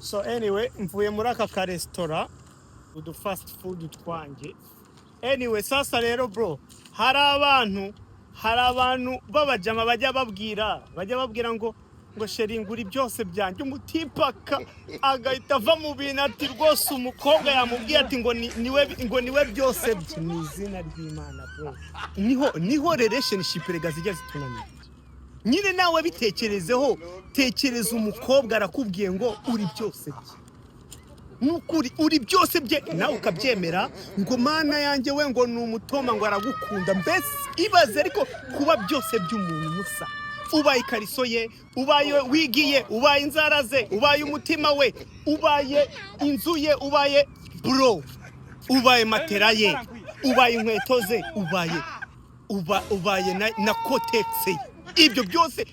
So anyway, mvuye muri aka restaurant udu fast food twanjye. Anyway, sasa rero bro, hari abantu babajama bajya babwira ngo sheri nguri byose byanjye, umutipaka agahita ava mu bintu ati rwose umukobwa yamubwiye ati ngo niwe byose mu izina ry'Imana bro. Niho relationship rega zijya zitunaniye. Nyine nawe bitekerezeho, tekereza umukobwa arakubwiye ngo uri byose bye. Nukuri uri byose bye nawe ukabyemera ngo mana yanjye we ngo ni umutoma ngo aragukunda. Mbese ibaze ariko kuba byose by'umuntu musa, ubaye ikariso ye, ubaye wigiye, ubaye inzara ze, ubaye umutima we, ubaye inzu ye, ubaye bro, ubaye matera ye, ubaye inkweto ze, ubaye na kotex ye. Ibyo byose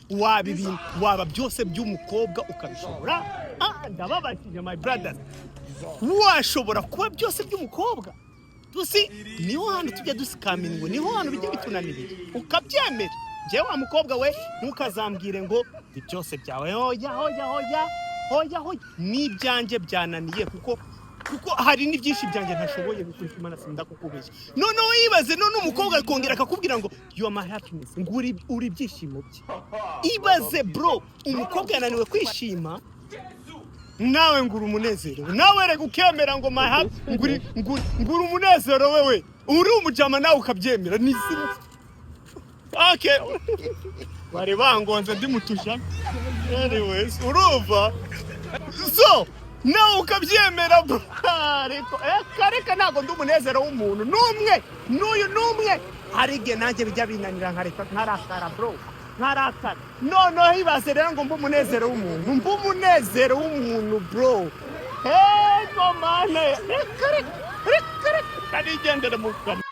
waba byose by'umukobwa ukabishobora. Ndababashije my brothers, washobora kuba byose by'umukobwa. Tusi niho hano tujya dusikamingo, niho hano bijya bitunanira ukabyemera. Je wa mukobwa we ntukazambwire ngo byose byawe hoya ni byanjye byananiye kuko hari n'ibyinshi byanjye ntashoboye gukora Imana sinda kukubeshya. None wibaze none umukobwa akongera akakubwira ngo you are my happiness, ngo uri byishimo bye. Ibaze bro, umukobwa yananiwe kwishima, nawe ngura umunezero, nawe rega ukemera ngo my happy ngura umunezero wewe uri umujama nawe ukabyemera. Ni zino okay bari bangonze ndi mutusha. Anyways urumva, so nawe ukabyemera bro. Ariko kareka ntago ndi umunezero w'umuntu n'umwe arige nanjye bijya binanira nkarakara bro, nkarakara. No hibaze rero ngo umunezero w'umuntu bro. Hey go man, kare karigendera mu kanwa.